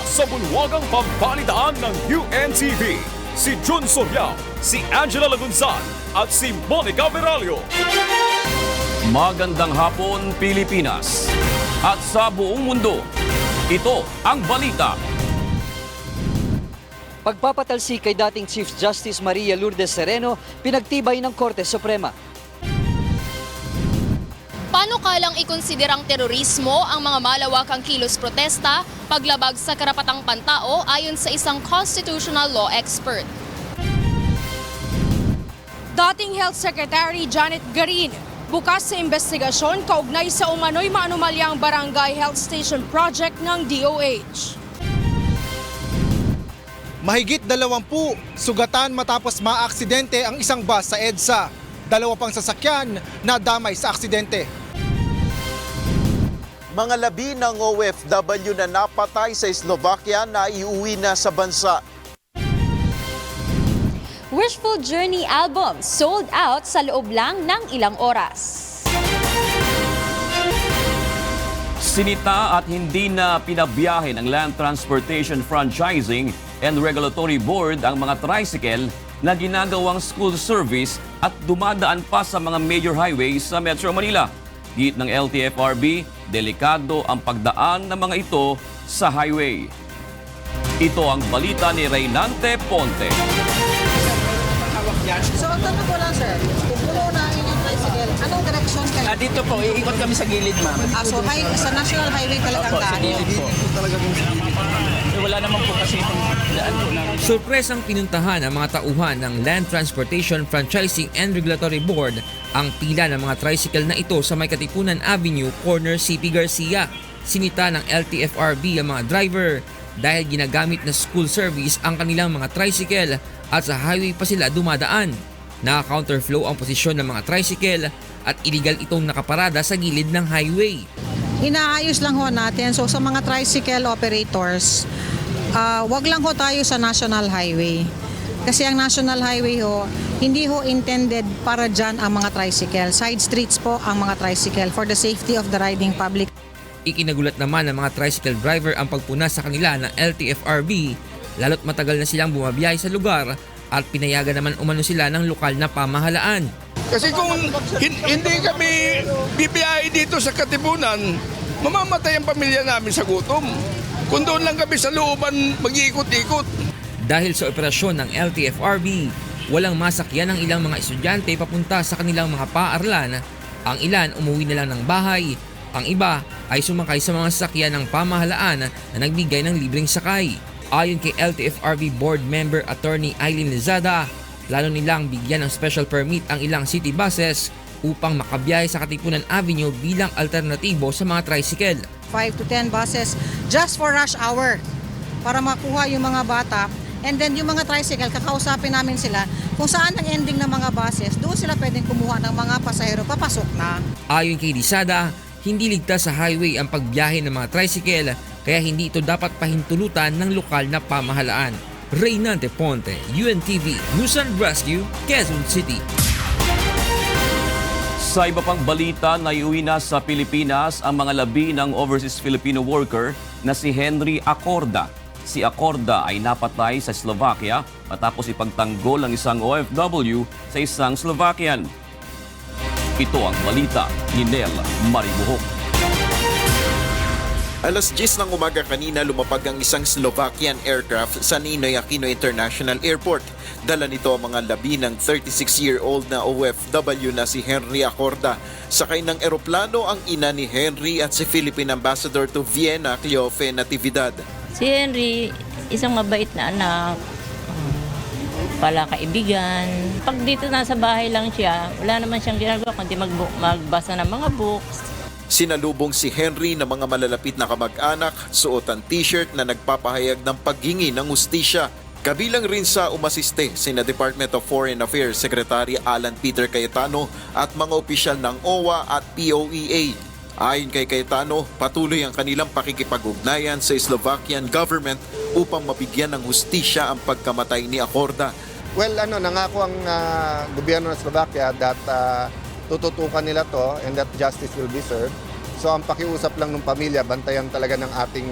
sa bulwagang pambalitaan ng UNTV. Si Jun Soriao, si Angela Lagunsan at si Monica Beralio. Magandang hapon, Pilipinas. At sa buong mundo, ito ang balita. Pagpapatalsik kay dating Chief Justice Maria Lourdes Sereno, pinagtibay ng Korte Suprema. Panukalang ikonsiderang terorismo ang mga malawakang kilos protesta, paglabag sa karapatang pantao ayon sa isang constitutional law expert. Dating Health Secretary Janet Garin, bukas sa investigasyon kaugnay sa umano'y maanumalyang Barangay Health Station Project ng DOH. Mahigit 20 sugatan matapos maaksidente ang isang bus sa EDSA. 2 pang sasakyan na damay sa aksidente. Mga labi ng OFW na napatay sa Slovakia na iuwi na sa bansa. Wishful Journey album sold out sa loob lang ng ilang oras. Sinita at hindi na pinabiyahe ng Land Transportation Franchising and Regulatory Board ang mga tricycle na ginagawang school service at dumadaan pa sa mga major highways sa Metro Manila. Git ng LTFRB, delikado ang pagdaan ng mga ito sa highway. Ito ang balita ni Reynante Ponte. So, tanong ko lang, sir. Kung puno na yung tricycle, anong direction kayo? Dito po, iikot kami sa gilid, ma'am. So, sa National Highway talagang Opo, sa daan gilid po. Wala naman po kasi daan po namin. Surpresang pinuntahan ang mga tauhan ng Land Transportation Franchising and Regulatory Board ang pila ng mga tricycle na ito sa May Katipunan Avenue, corner CP Garcia. Sinita ng LTFRB ang mga driver dahil ginagamit na school service ang kanilang mga tricycle at sa highway pa sila dumadaan. Naka-counterflow ang posisyon ng mga tricycle at illegal itong nakaparada sa gilid ng highway. Inaayos lang ho natin. So, sa mga tricycle operators, wag lang ho tayo sa National Highway. Kasi ang National Highway ho, hindi ho intended para dyan ang mga tricycle. Side streets po ang mga tricycle for the safety of the riding public. Ikinagulat naman ng mga tricycle driver ang pagpuna sa kanila ng LTFRB lalo't matagal na silang bumabiyahe sa lugar at pinayagan naman umano sila ng lokal na pamahalaan. Kasi kung hindi kami bibiyahe dito sa Katipunan, mamamatay ang pamilya namin sa gutom. Kung doon lang kami sa looban mag-iikot-ikot. Dahil sa operasyon ng LTFRB, walang masakyan ng ilang mga estudyante papunta sa kanilang mga paaralan. Ang ilan umuwi na lang ng bahay. Ang iba ay sumakay sa mga sasakyan ng pamahalaan na nagbigay ng libreng sakay. Ayon kay LTFRB Board Member Attorney Eileen Lizada, lalo nilang bigyan ng special permit ang ilang city buses upang makabiyahe sa Katipunan Avenue bilang alternatibo sa mga tricycle. 5 to 10 buses just for rush hour para makuha yung mga bata. And then yung mga tricycle, kakausapin namin sila kung saan ang ending ng mga buses, doon sila pwedeng kumuha ng mga pasahero papasok na. Ayon kay Lizada, hindi ligtas sa highway ang pagbiyahe ng mga tricycle kaya hindi ito dapat pahintulutan ng lokal na pamahalaan. Reynante Ponte, UNTV, News and Rescue, Quezon City. Sa iba pang balita, naiuwi na sa Pilipinas ang mga labi ng overseas Filipino worker na si Henry Acorda. Si Acorda ay napatay sa Slovakia matapos ipagtanggol ng isang OFW sa isang Slovakian. Ito ang balita ni Nel Maribuhok. Alas 10 ng umaga kanina lumapag ang isang Slovakian aircraft sa Ninoy Aquino International Airport. Dala nito ang mga labi ng 36-year-old na OFW na si Henry Acorda. Sakay ng eroplano ang ina ni Henry at si Philippine Ambassador to Vienna, Cleofe Natividad. Si Henry, isang mabait na anak, pala kaibigan. Pag dito nasa bahay lang siya, wala naman siyang ginagawa kundi magbasa ng mga books. Sinalubong si Henry ng mga malalapit na kamag-anak, suot ang t-shirt na nagpapahayag ng paghingi ng hustisya. Kabilang rin sa umasiste sina Department of Foreign Affairs Secretary Alan Peter Cayetano at mga opisyal ng OWA at POEA. Ayon kay Cayetano, patuloy ang kanilang pakikipag-ugnayan sa Slovakian government upang mabigyan ng hustisya ang pagkamatay ni Acorda. Well, nangako ang gobyerno ng Slovakia that tututukan nila to and that justice will be served. So ang pakiusap lang ng pamilya, bantayan talaga ng ating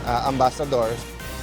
ambassadors.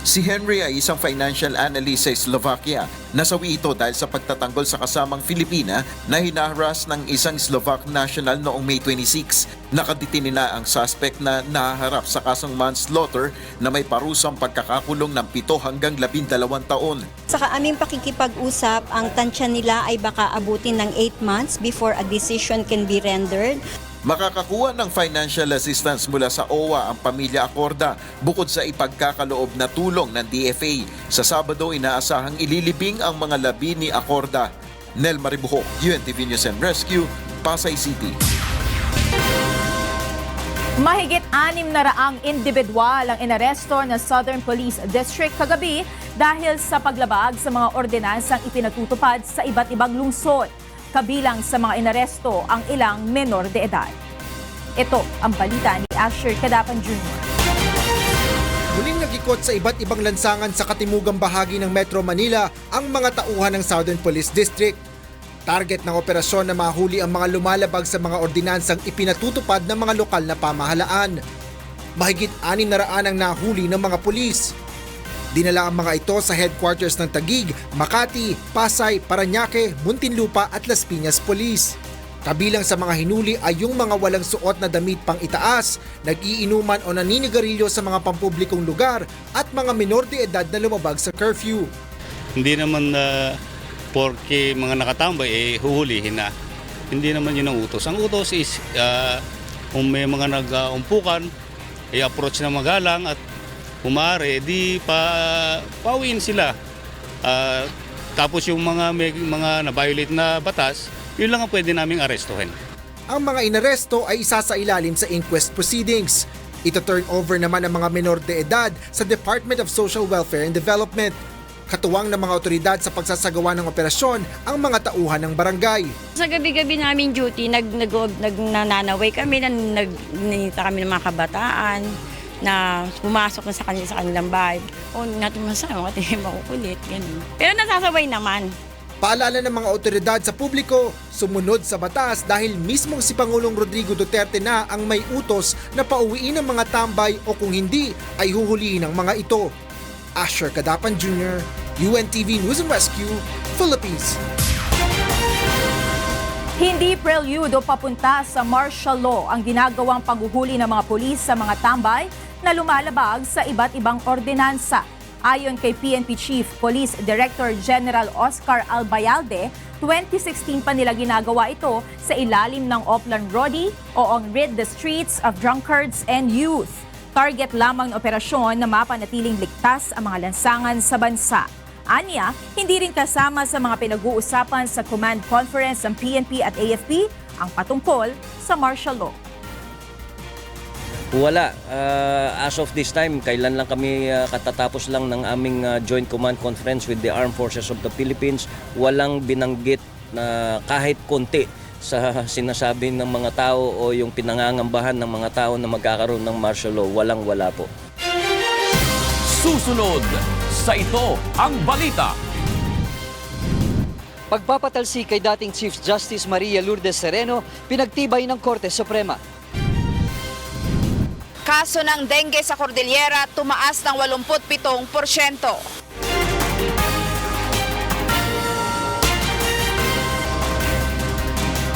Si Henry ay isang financial analyst sa Slovakia. Nasawi ito dahil sa pagtatanggol sa kasamang Filipina na hinaharas ng isang Slovak national noong May 26. Nakaditin nila ang suspect na nahaharap sa kasong manslaughter na may parusang pagkakakulong ng 7 hanggang 12 taon. Sa aming pakikipag-usap, ang tansya nila ay baka abutin ng 8 months before a decision can be rendered. Makakakuha ng financial assistance mula sa OWA ang pamilya Acorda bukod sa ipagkakaloob na tulong ng DFA. Sa Sabado, inaasahang ililibing ang mga labi ni Acorda. Nel Maribuhok, UNTV News and Rescue, Pasay City. Mahigit 600 individual ang inaresto ng Southern Police District kagabi dahil sa paglabag sa mga ordinansang ipinatutupad sa iba't ibang lungsod. Kabilang sa mga inaresto ang ilang menor de edad. Ito ang balita ni Asher Cadapan Jr. Muling nagikot sa iba't ibang lansangan sa katimugang bahagi ng Metro Manila ang mga tauhan ng Southern Police District. Target ng operasyon na mahuli ang mga lumalabag sa mga ordinansang ipinatutupad ng mga lokal na pamahalaan. Mahigit 600 ang nahuli ng mga pulis. Dinala ang mga ito sa headquarters ng Taguig, Makati, Pasay, Parañaque, Muntinlupa at Las Piñas Police. Kabilang sa mga hinuli ay yung mga walang suot na damit pang itaas, nag-iinuman o naninigarilyo sa mga pampublikong lugar at mga menor de edad na lumabag sa curfew. Hindi naman porke mga nakatambay huhulihin na. Hindi naman yun ang utos. Ang utos is kung may mga nag-umpukan, i-approach na magalang at kumare, di pauwiin sila. Tapos yung may mga na-violate na batas, yun lang ang pwede naming arestuhin. Ang mga inaresto ay isa sa ilalim sa inquest proceedings. Ito-turn over naman ang mga menor de edad sa Department of Social Welfare and Development. Katuwang ng mga otoridad sa pagsasagawa ng operasyon ang mga tauhan ng barangay. Sa gabi-gabi namin duty, nagnanaway kami, nanita kami ng mga kabataan na pumasok na sa kanilang bahay. O natin masama, kasi makukulit, ganun. Pero nasasaway naman. Paalala ng mga otoridad sa publiko, sumunod sa batas dahil mismong si Pangulong Rodrigo Duterte na ang may utos na pauwiin ng mga tambay o kung hindi ay huhulihin ng mga ito. Asher Cadapan Jr., UNTV News and Rescue, Philippines. Hindi prelude o papunta sa martial law ang ginagawang paghuhuli ng mga pulis sa mga tambay na lumalabag sa iba't ibang ordinansa. Ayon kay PNP Chief Police Director General Oscar Albayalde, 2016 pa nila ginagawa ito sa ilalim ng Oplan Rodi o ang Rid the Streets of Drunkards and Youth. Target lamang ng operasyon na mapanatiling ligtas ang mga lansangan sa bansa. Anya, hindi rin kasama sa mga pinag-uusapan sa command conference ng PNP at AFP ang patungkol sa martial law. Wala. As of this time, kailan lang kami katatapos lang ng aming joint command conference with the Armed Forces of the Philippines, walang binanggit na kahit konti sa sinasabi ng mga tao o yung pinangangambahan ng mga tao na magkakaroon ng martial law. Walang-wala po. Susunod sa Ito ang Balita. Pagpapatalsik kay dating Chief Justice Maria Lourdes Sereno, pinagtibay ng Korte Suprema. Kaso ng dengue sa Cordillera tumaas ng 87%.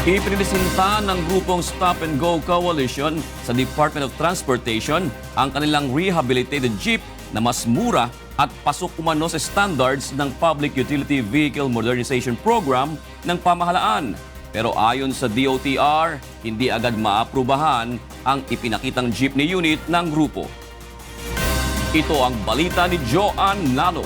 Iprinisinta ng grupong Stop and Go Coalition sa Department of Transportation ang kanilang rehabilitated jeep na mas mura at pasok umano sa standards ng Public Utility Vehicle Modernization Program ng pamahalaan. Pero ayon sa DOTR, hindi agad maaprubahan ang ipinakitang jeepney unit ng grupo. Ito ang balita ni Joanne Nano.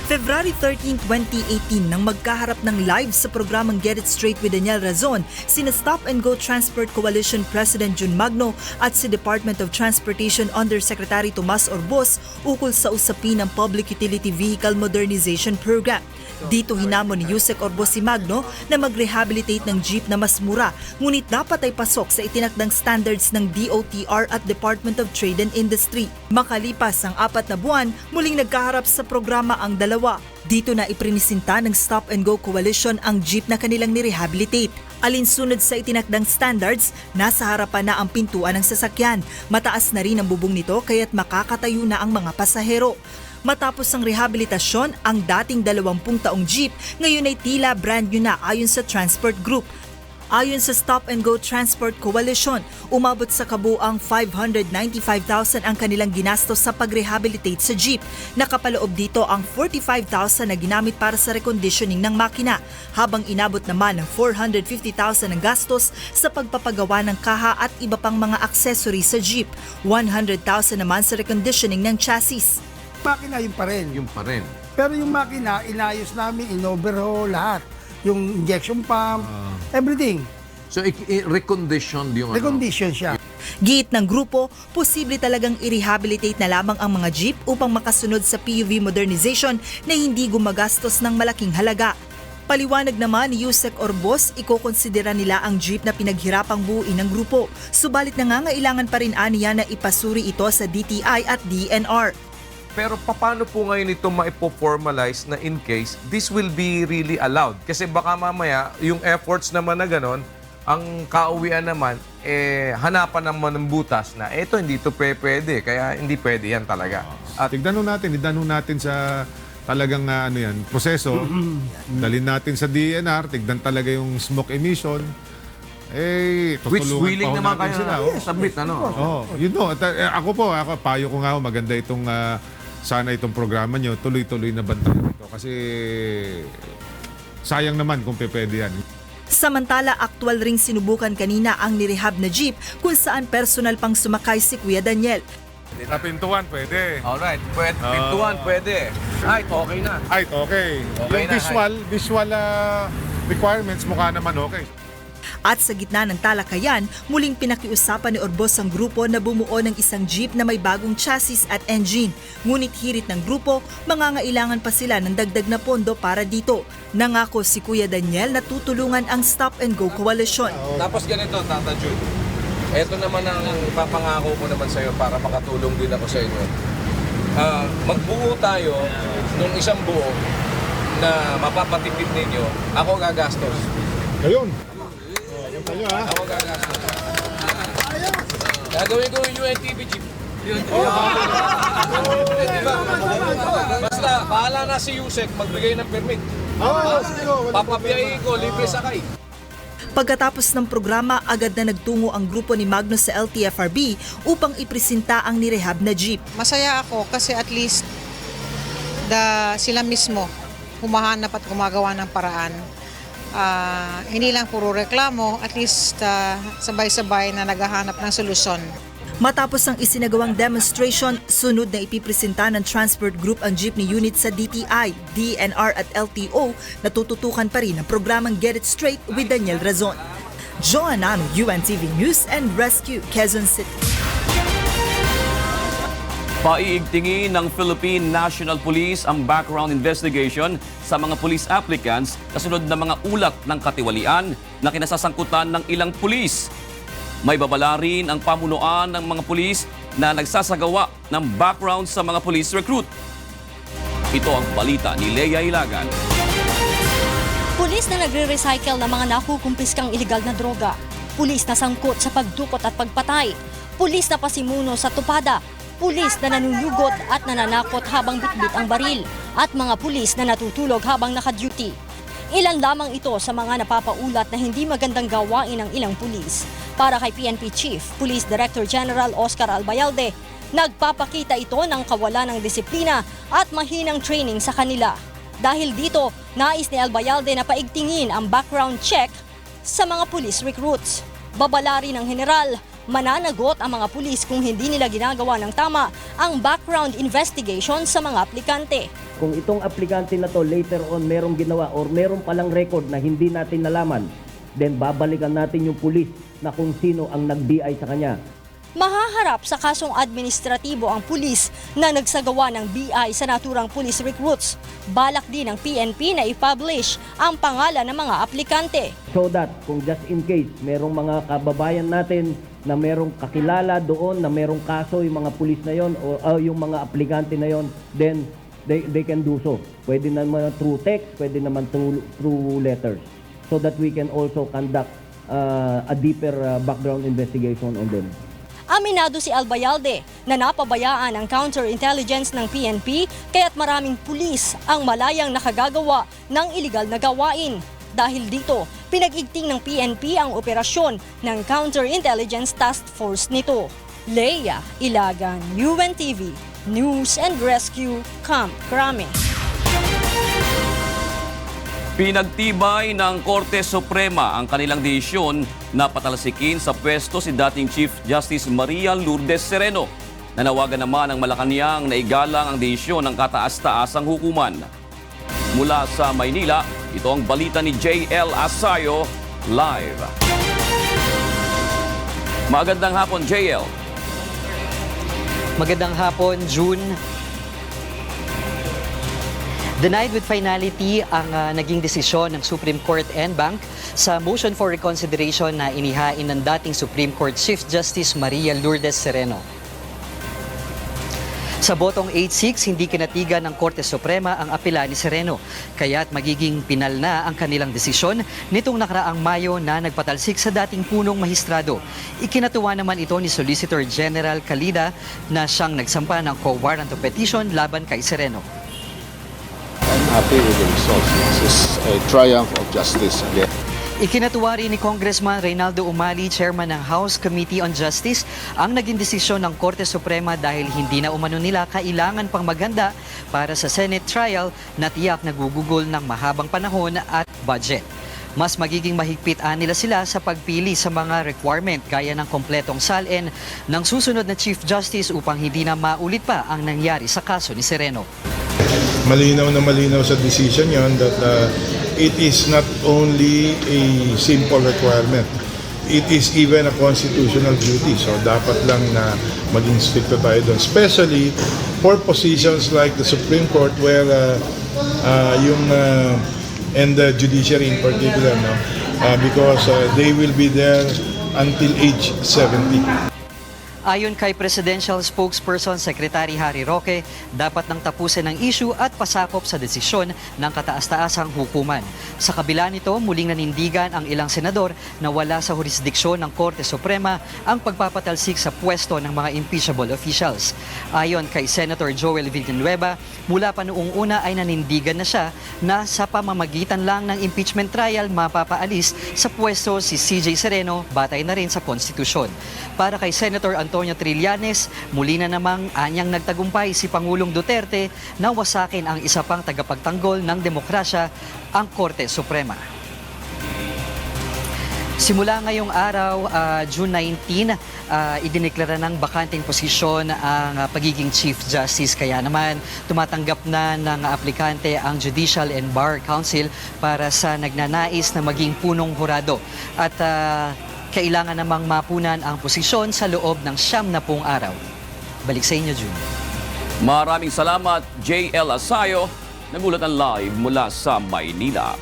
February 13, 2018 nang magkaharap ng live sa programang Get It Straight with Daniel Razon, sina Stop and Go Transport Coalition President Jun Magno at si Department of Transportation Undersecretary Tomas Orbos ukol sa usapin ng Public Utility Vehicle Modernization Program. Dito hinamon ni Yusek Orbos si Magno na mag-rehabilitate ng jeep na mas mura, ngunit dapat ay pasok sa itinakdang standards ng DOTR at Department of Trade and Industry. Makalipas ang 4 na buwan, muling nagkaharap sa programa ang dalawa. Dito na iprinisinta ng Stop and Go Coalition ang jeep na kanilang nirehabilitate. Alinsunod sa itinakdang standards, nasa harapan na ang pintuan ng sasakyan. Mataas na rin ang bubong nito kaya't makakatayo na ang mga pasahero. Matapos ang rehabilitasyon, ang dating 20 taong jeep ngayon ay tila brand new na ayon sa Transport Group. Ayon sa Stop and Go Transport Coalition, umabot sa kabuang 595,000 ang kanilang ginastos sa pag-rehabilitate sa jeep. Nakapaloob dito ang 45,000 na ginamit para sa reconditioning ng makina, habang inabot naman ng 450,000 ang gastos sa pagpapagawa ng kaha at iba pang mga accessories sa jeep. 100,000 naman sa reconditioning ng chassis. Makina yun pa rin. Yung pa rin. Pero yung makina, inayos namin, in-overhaul lahat. Yung injection pump, everything. So, reconditioned yung Recondition siya. Giit ng grupo, posible talagang i-rehabilitate na lamang ang mga jeep upang makasunod sa PUV modernization na hindi gumagastos ng malaking halaga. Paliwanag naman ni Yusek Orbos, ikokonsidera nila ang jeep na pinaghirapang buuin ng grupo. Subalit nangangailangan pa rin aniya na ipasuri ito sa DTI at DNR. Pero paano po ngayon ito maipo-formalize na in case this will be really allowed? Kasi baka mamaya yung efforts naman na ganon, ang kauwian naman, hanapan naman ng butas na ito hindi ito pwede, kaya hindi pwede yan talaga. At tignan natin sa talagang proseso. Dalhin natin sa DNR, tignan talaga yung smoke emission. Which willing naman kayo sila, submit Yun know, ako payo ko nga maganda itong sana itong programa nyo, tuloy-tuloy na bantayan ito. Kasi sayang naman kung pwede yan. Samantala, aktwal ring sinubukan kanina ang nirehab na jeep kung saan personal pang sumakay si Kuya Daniel. Sa pintuan, pwede. Alright, pintuan, pwede. Height, okay na. Height, okay. Yung visual requirements, mukha naman okay. At sa gitna ng talakayan, muling pinakiusapan ni Orbos ang grupo na bumuo ng isang jeep na may bagong chassis at engine. Ngunit hirit ng grupo, mangangailangan pa sila ng dagdag na pondo para dito. Nangako si Kuya Daniel na tutulungan ang Stop and Go Coalition. Tapos ganito, Tata Jude. Ito naman ang papangako ko naman sa iyo para makatulong din ako sa inyo. Magbuo tayo ng isang buo na mapapatipid ninyo. Ako gagastos. Ayun. Ako gagastos. Gagawin ko yung UNTV jeep. Basta, bahala na si Yusek magbigay ng permit. Papabiyahin ko, libre sakay. Pagkatapos ng programa, agad na nagtungo ang grupo ni Magno sa LTFRB upang ipresenta ang nirehab na jeep. Masaya ako kasi at least sila mismo humahanap at gumagawa ng paraan. Hindi lang puro reklamo, at least sabay-sabay na naghahanap ng solusyon. Matapos ang isinagawang demonstration, sunod na ipipresenta ng Transport Group ang jeepney unit sa DTI, DNR at LTO na tututukan pa rin ang programang Get It Straight with Daniel Razon. Joanano, UNTV News and Rescue, Quezon City. Paiigtingin ng Philippine National Police ang background investigation sa mga police applicants kasunod ng mga ulat ng katiwalian na kinasasangkutan ng ilang pulis. May babala rin ang pamunuan ng mga pulis na nagsasagawa ng background sa mga police recruit. Ito ang balita ni Leia Ilagan. Pulis na nagre-recycle ng mga nakukumpiskang iligal na droga. Pulis na sangkot sa pagdukot at pagpatay. Pulis na pasimuno sa tupada. Pulis na nanulugot at nananakot habang bitbit ang baril. At mga pulis na natutulog habang naka-duty. Ilan lamang ito sa mga napapaulat na hindi magandang gawain ng ilang pulis. Para kay PNP Chief, Police Director General Oscar Albayalde, nagpapakita ito ng kawalan ng disiplina at mahinang training sa kanila. Dahil dito, nais ni Albayalde na paigtingin ang background check sa mga police recruits. Babala rin ng general, mananagot ang mga pulis kung hindi nila ginagawa ng tama ang background investigation sa mga aplikante. Kung itong aplikante na to later on merong ginawa or meron palang record na hindi natin nalaman, then babalikan natin yung pulis na kung sino ang nag-DI sa kanya. Mahaharap sa kasong administratibo ang pulis na nagsagawa ng BI sa naturang police recruits. Balak din ng PNP na i-publish ang pangalan ng mga aplikante. So that kung just in case merong mga kababayan natin na merong kakilala doon na merong kaso yung mga pulis na yon o yung mga aplikante na yon, then they can do so. Pwede naman through text, pwede naman through letters. so that we can also conduct a deeper background investigation on them. Aminado si Albayalde na napabayaan ang counterintelligence ng PNP kaya't maraming pulis ang malayang nakagagawa ng iligal na gawain. Dahil dito, pinag-igting ng PNP ang operasyon ng Counterintelligence Task Force nito. Leia Ilagan, UNTV, News and Rescue, Camp Crame. Pinagtibay ng Korte Suprema ang kanilang desisyon na patalsikin sa pwesto si dating Chief Justice Maria Lourdes Sereno. Nanawagan naman ang Malacanang na igalang ang desisyon ng kataas-taasang hukuman. Mula sa Maynila, ito ang balita ni JL Asayo live. Magandang hapon, JL. Magandang hapon, June. Denied with finality ang naging desisyon ng Supreme Court en banc sa motion for reconsideration na inihain ng dating Supreme Court Chief Justice Maria Lourdes Sereno. Sa botong 8-6, hindi kinatigan ng Korte Suprema ang apela ni Sereno, kaya't magiging pinal na ang kanilang desisyon nitong nakaraang Mayo na nagpatalsik sa dating punong mahistrado. Ikinatuwa naman ito ni Solicitor General Calida na siyang nagsampa ng co-warrant of petition laban kay Sereno. I'm happy with the results. This is a triumph of justice again. Ikinatuwa rin ni Congressman Reynaldo Umali, chairman ng House Committee on Justice, ang naging desisyon ng Korte Suprema dahil hindi na umano nila kailangan pang maghanda para sa Senate trial na tiyak nagugugol ng mahabang panahon at budget. Mas magiging mahigpit nila sila sa pagpili sa mga requirement gaya ng kompletong salin ng susunod na Chief Justice upang hindi na maulit pa ang nangyari sa kaso ni Sereno. Malinaw sa decision yon that it is not only a simple requirement. It is even a constitutional duty. So dapat lang na maging stricto tayo doon. Especially for positions like the Supreme Court where and the judiciary in particular, no? Because they will be there until age 70. Ayon kay Presidential Spokesperson Secretary Harry Roque, dapat nang tapusin ang issue at pasakop sa desisyon ng kataas-taasang hukuman. Sa kabila nito, muling nanindigan ang ilang senador na wala sa jurisdiksyon ng Korte Suprema ang pagpapatalsik sa pwesto ng mga impeachable officials. Ayon kay Senator Joel Villanueva, mula pa noong una ay nanindigan na siya na sa pamamagitan lang ng impeachment trial mapapaalis sa pwesto si CJ Sereno batay na rin sa konstitusyon. Para kay Senator Antonio Trillanes, muli na namang anyang nagtagumpay si Pangulong Duterte na wasakin ang isa pang tagapagtanggol ng demokrasya, ang Korte Suprema. Simula ngayong araw, June 19, idineklara ng bakanting posisyon ang pagiging Chief Justice. Kaya naman, tumatanggap na ng aplikante ang Judicial and Bar Council para sa nagnanais na maging punong hurado. At kailangan namang mapunan ang posisyon sa loob ng 70 araw. Balik sa inyo, June. Maraming salamat, JL Asayo. Nagulatan live mula sa Maynila.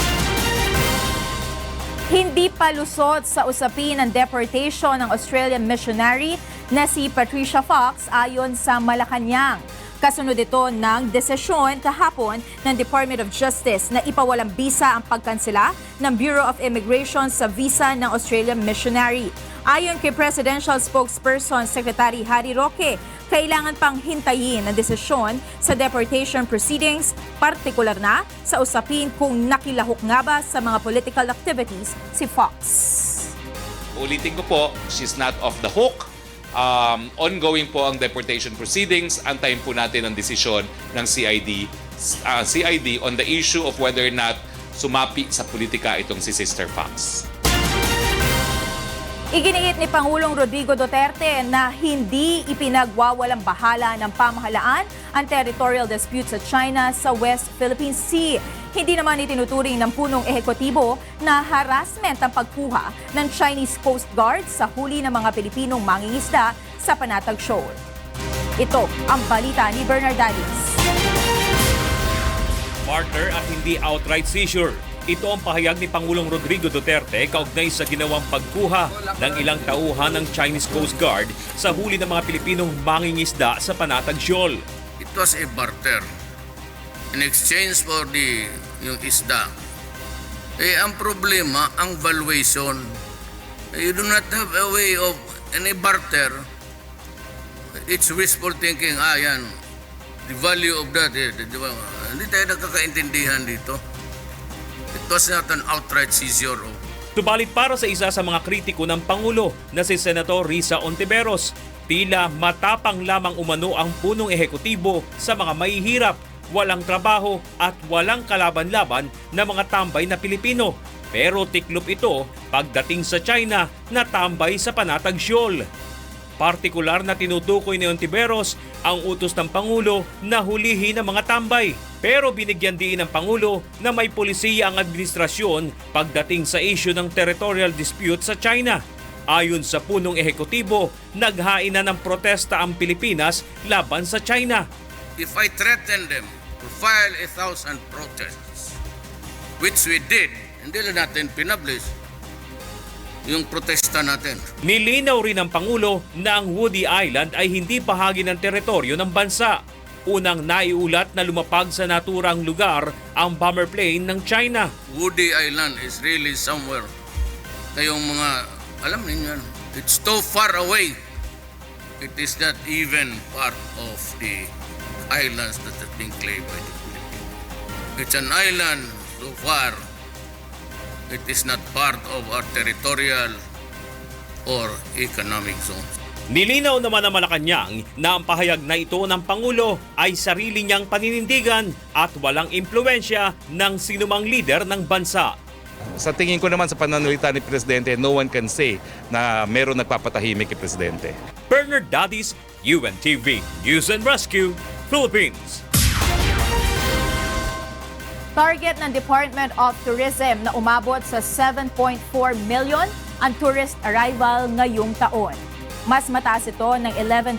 Hindi palusot sa usapin ng deportation ng Australian missionary na si Patricia Fox ayon sa Malacanang. Kasunod ito ng desisyon kahapon ng Department of Justice na ipawalang bisa ang pagkansela ng Bureau of Immigration sa visa ng Australian missionary. Ayon kay Presidential Spokesperson Secretary Harry Roque, kailangan pang hintayin ang desisyon sa deportation proceedings, partikular na sa usapin kung nakilahok nga ba sa mga political activities si Fox. Ulitin ko po, she's not off the hook. Ongoing po ang deportation proceedings. Antayin po natin ang desisyon ng CID on the issue of whether or not sumapi sa politika itong si Sister Fox. Iginiit ni Pangulong Rodrigo Duterte na hindi ipinagwawalang bahala ng pamahalaan ang territorial dispute sa China sa West Philippine Sea. Hindi naman itinuturing ng punong ehekutibo na harassment ang pagkuha ng Chinese Coast Guard sa huli ng mga Pilipinong mangingisda sa Panatag Shoal. Ito ang balita ni Bernard Dalis. Partner at hindi outright seizure. Ito ang pahayag ni Pangulong Rodrigo Duterte kaugnay sa ginawang pagkuha ng ilang tauhan ng Chinese Coast Guard sa huli ng mga Pilipinong mangingisda sa Panatag Shoal. It was a barter. In exchange for yung isda, Ang problema, ang valuation. You do not have a way of any barter. It's wishful thinking, yan, the value of that, hindi tayo nakakaintindihan dito. It was not an outright seizure of. Subalit para sa isa sa mga kritiko ng Pangulo na si Senator Risa Ontiveros, tila matapang lamang umano ang punong ehekutibo sa mga mahihirap, walang trabaho at walang kalaban-laban na mga tambay na Pilipino. Pero tiklop ito pagdating sa China na tambay sa panatag siyol. Partikular na tinutukoy ni Ontiveros ang utos ng Pangulo na hulihin ang mga tambay. Pero binigyan din ng Pangulo na may polisiya ang administrasyon pagdating sa issue ng territorial dispute sa China. Ayon sa punong ehekutibo, naghain na ng protesta ang Pilipinas laban sa China. If I threaten them to file 1,000 protests, which we did, hindi na natin pinablis yung protesta natin. Nilinaw rin ng Pangulo na ang Woody Island ay hindi bahagi ng teritoryo ng bansa. Unang naiulat na lumapag sa naturang lugar ang bomber plane ng China. Woody Island is really somewhere. Kayong mga, alam niyo yan, it's too far away. It is not even part of the islands that have been claimed by the Philippines. It's an island so far. It is not part of our territorial or economic zones. Nilinaw naman ng Malacanang na ang pahayag na ito ng Pangulo ay sarili niyang paninindigan at walang impluensya ng sinumang lider ng bansa. Sa tingin ko naman sa pananalita ni Presidente, no one can say na meron nagpapatahimik kay Presidente. Bernard Dadis, UNTV News and Rescue, Philippines. Target ng Department of Tourism na umabot sa 7.4 million ang tourist arrival ngayong taon. Mas mataas ito ng 11.3%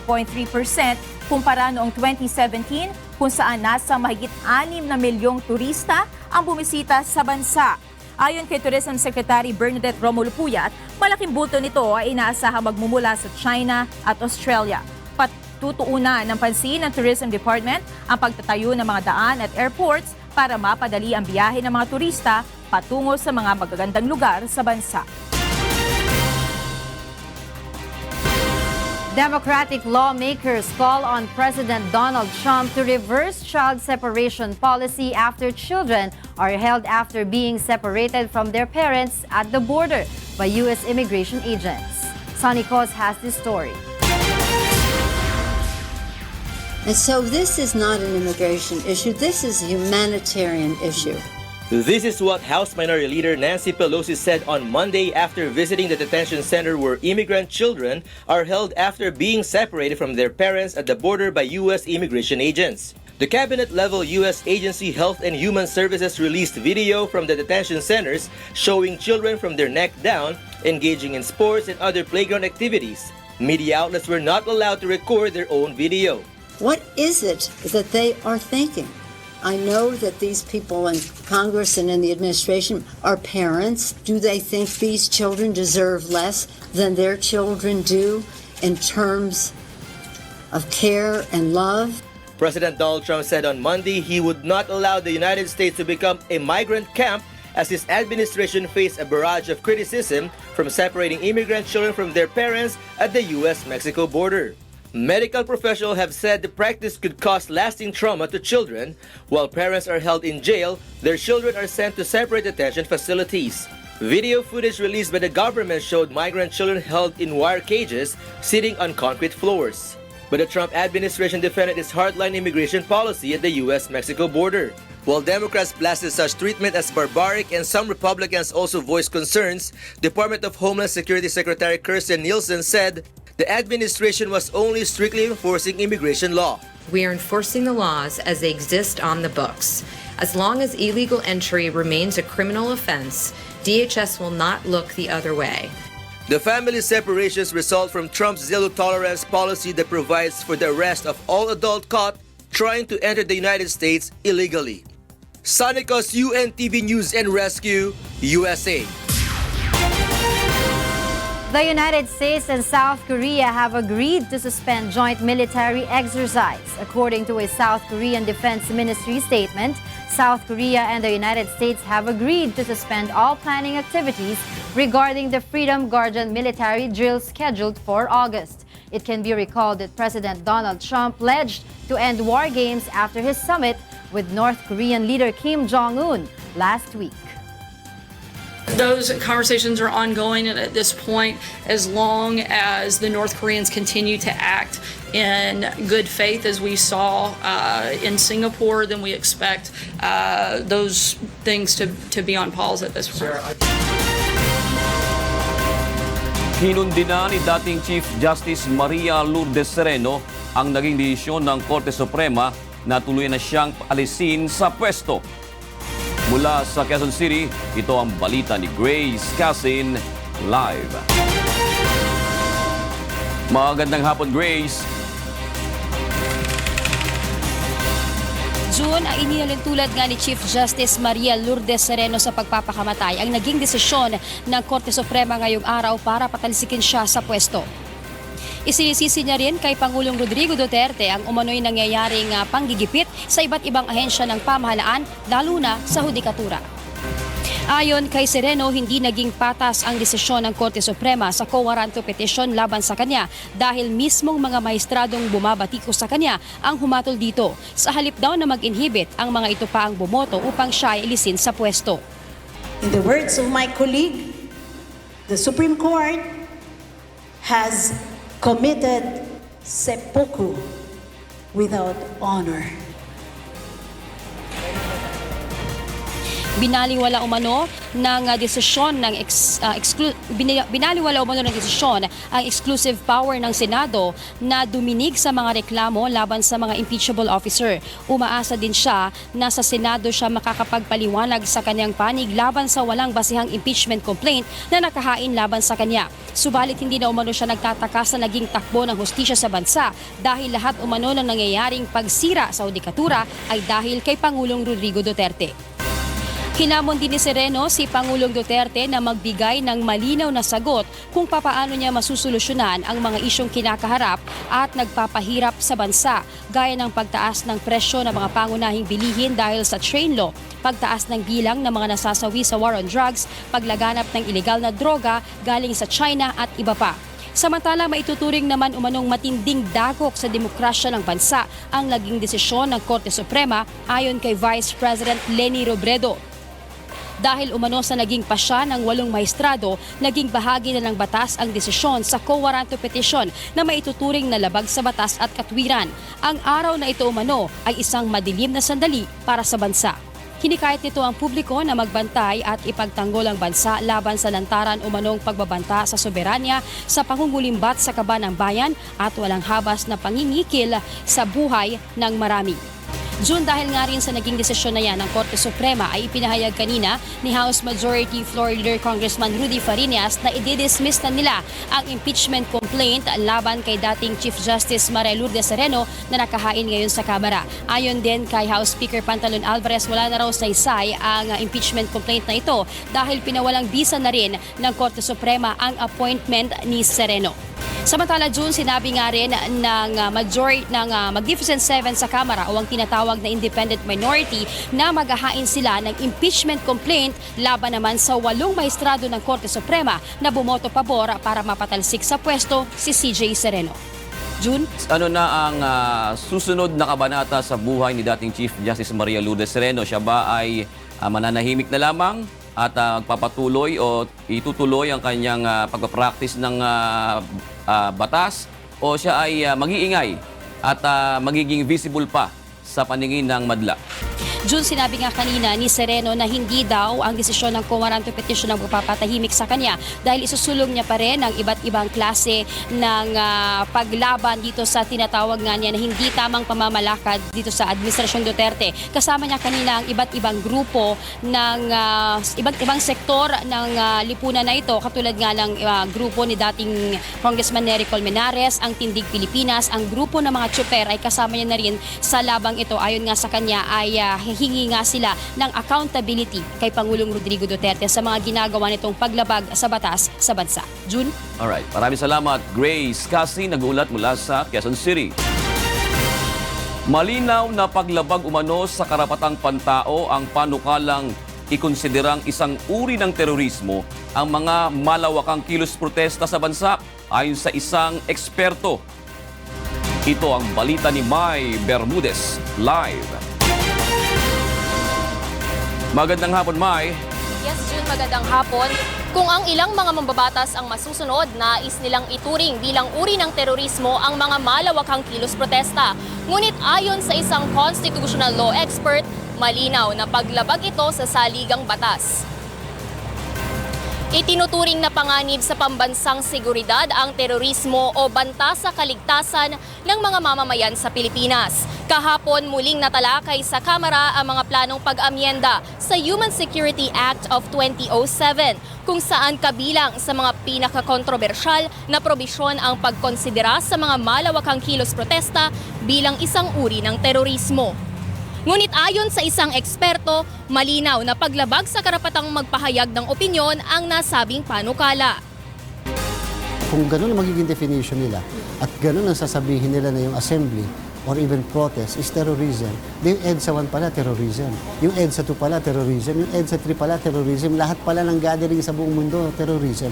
kumpara noong 2017 kung saan nasa mahigit 6 na milyong turista ang bumisita sa bansa. Ayon kay Tourism Secretary Bernadette Romulo Puyat, malaking buto nito ay inaasahang magmumula sa China at Australia. Patutuunan ng pansin ng Tourism Department ang pagtatayo ng mga daan at airports para mapadali ang biyahe ng mga turista patungo sa mga magagandang lugar sa bansa. Democratic lawmakers call on President Donald Trump to reverse child separation policy after children are held after being separated from their parents at the border by U.S. immigration agents. Sonny Cos has this story. And so this is not an immigration issue, this is a humanitarian issue. This is what House Minority Leader Nancy Pelosi said on Monday after visiting the detention center where immigrant children are held after being separated from their parents at the border by U.S. immigration agents. The cabinet-level U.S. agency Health and Human Services released video from the detention centers showing children from their neck down engaging in sports and other playground activities. Media outlets were not allowed to record their own video. What is it that they are thinking? I know that these people in Congress and in the administration are parents. Do they think these children deserve less than their children do in terms of care and love? President Donald Trump said on Monday he would not allow the United States to become a migrant camp as his administration faced a barrage of criticism from separating immigrant children from their parents at the U.S.-Mexico border. Medical professionals have said the practice could cause lasting trauma to children. While parents are held in jail, their children are sent to separate detention facilities. Video footage released by the government showed migrant children held in wire cages, sitting on concrete floors. But the Trump administration defended its hardline immigration policy at the U.S.-Mexico border. While Democrats blasted such treatment as barbaric and some Republicans also voiced concerns, Department of Homeland Security Secretary Kirstjen Nielsen said the administration was only strictly enforcing immigration law. We are enforcing the laws as they exist on the books. As long as illegal entry remains a criminal offense, DHS will not look the other way. The family separations result from Trump's zero tolerance policy that provides for the arrest of all adults caught trying to enter the United States illegally. Sonny Cos, UNTV News and Rescue, USA. The United States and South Korea have agreed to suspend joint military exercise. According to a South Korean Defense Ministry statement, South Korea and the United States have agreed to suspend all planning activities regarding the Freedom Guardian military drill scheduled for August. It can be recalled that President Donald Trump pledged to end war games after his summit with North Korean leader Kim Jong-un last week. Those conversations are ongoing, and at this point, as long as the North Koreans continue to act in good faith, as we saw in Singapore, then we expect those things to be on pause at this point. Hinundi na ni dating Chief Justice Maria Lourdes Sereno ang naging desisyon ng Korte Suprema na tuluyan na siyang alisin sa pwesto. Mula sa Quezon City, ito ang balita ni Grace Casin live. Magandang hapon, Grace. June, ang inilintulad nga ni Chief Justice Maria Lourdes Sereno sa pagpapakamatay ang naging desisyon ng Korte Suprema ngayong araw para patalsikin siya sa pwesto. Isinisisi niya rin kay Pangulong Rodrigo Duterte ang umano'y nangyayaring panggigipit sa iba't ibang ahensya ng pamahalaan, lalo na sa hudikatura. Ayon kay Sereno, hindi naging patas ang desisyon ng Korte Suprema sa quo warranto petition laban sa kanya dahil mismong mga mahestradong bumabatiko sa kanya ang humatol dito. Sa halip daw na mag-inhibit, ang mga ito pa ang bumoto upang siya ay ilisin sa pwesto. In the words of my colleague, the Supreme Court has committed seppuku without honor. Binaliwala umano ng desisyon ng ang exclusive power ng Senado na duminig sa mga reklamo laban sa mga impeachable officer. Umaasa din siya na sa Senado siya makakapagpaliwanag sa kanyang panig laban sa walang basihang impeachment complaint na nakahain laban sa kanya. Subalit hindi na umano siya nagtataka sa naging takbo ng hustisya sa bansa dahil lahat umano ng nangyayaring pagsira sa hudikatura ay dahil kay Pangulong Rodrigo Duterte. Hinamon din ni Sereno si Pangulong Duterte na magbigay ng malinaw na sagot kung papaano niya masusolusyonan ang mga isyong kinakaharap at nagpapahirap sa bansa, gaya ng pagtaas ng presyo ng mga pangunahing bilihin dahil sa train law, pagtaas ng bilang ng mga nasasawi sa war on drugs, paglaganap ng ilegal na droga galing sa China at iba pa. Samantala, maituturing naman umanong matinding dagok sa demokrasya ng bansa ang naging desisyon ng Korte Suprema ayon kay Vice President Leni Robredo. Dahil umano sa naging pasya ng 8 maestrado, naging bahagi na ng batas ang desisyon sa quo warranto petition na maituturing na labag sa batas at katwiran. Ang araw na ito umano ay isang madilim na sandali para sa bansa. Hinikayat nito ang publiko na magbantay at ipagtanggol ang bansa laban sa lantaran umanong pagbabanta sa soberanya, sa pangungulimbat sa kaba ng bayan at walang habas na pangingikil sa buhay ng marami. June, dahil nga rin sa naging desisyon na yan ng Korte Suprema ay ipinahayag kanina ni House Majority Floor Leader Congressman Rudy Fariñas na i-dismiss na nila ang impeachment complaint laban kay dating Chief Justice Maria Lourdes Sereno na nakahain ngayon sa Kamara. Ayon din kay House Speaker Pantalon Alvarez, wala na raw saysay ang impeachment complaint na ito dahil pinawalang bisa na rin ng Korte Suprema ang appointment ni Sereno. Samantala, June, sinabi nga rin ng Magnificent Seven sa Kamara o ang tinatawag na independent minority na maghahain sila ng impeachment complaint laban naman sa 8 maestrado ng Korte Suprema na bumoto pabor para mapatalsik sa pwesto si CJ Sereno. June? Ano na ang susunod na kabanata sa buhay ni dating Chief Justice Maria Lourdes Sereno? Siya ba ay mananahimik na lamang at magpapatuloy o itutuloy ang kanyang pagpapractice ng batas o siya ay mag-iingay at magiging visible pa sa paningin ng madla? June, sinabi nga kanina ni Sereno na hindi daw ang desisyon ng quo warranto petition ang magpapatahimik sa kanya dahil isusulong niya pa rin ang iba't ibang klase ng paglaban dito sa tinatawag nga niya na hindi tamang pamamalakad dito sa Administrasyon Duterte. Kasama niya kanina ang iba't ibang grupo ng iba't ibang sektor ng lipunan na ito, katulad nga ng grupo ni dating Congressman Nery Colmenares, ang Tindig Pilipinas, ang grupo ng mga tsuper ay kasama niya na rin sa labang ito. Ayon nga sa kanya ay hingi nga sila ng accountability kay Pangulong Rodrigo Duterte sa mga ginagawa nitong paglabag sa batas sa bansa. June? Alright, maraming salamat. Grace Casin, nag-uulat mula sa Quezon City. Malinaw na paglabag umano sa karapatang pantao ang panukalang ikonsiderang isang uri ng terorismo ang mga malawakang kilos protesta sa bansa ayon sa isang eksperto. Ito ang balita ni Mai Bermudez live. Magandang hapon, Mai. Yes, June, magandang hapon. Kung ang ilang mga mambabatas ang masusunod, nais nilang ituring bilang uri ng terorismo ang mga malawakang kilos protesta. Ngunit ayon sa isang constitutional law expert, malinaw na paglabag ito sa saligang batas. Itinuturing na panganib sa pambansang seguridad ang terorismo o banta sa kaligtasan ng mga mamamayan sa Pilipinas. Kahapon muling natalakay sa Kamara ang mga planong pag-amyenda sa Human Security Act of 2007 kung saan kabilang sa mga pinakakontrobersyal na probisyon ang pagkonsidera sa mga malawakang kilos protesta bilang isang uri ng terorismo. Ngunit ayon sa isang eksperto, malinaw na paglabag sa karapatang magpahayag ng opinyon ang nasabing panukala. Kung ganun ang magiging definition nila at ganun ang sasabihin nila na yung assembly or even protest is terrorism, yung EDSA 1 pala terrorism, yung EDSA 2 pala terrorism, yung EDSA 3 pala terrorism, lahat pala ng gathering sa buong mundo terrorism.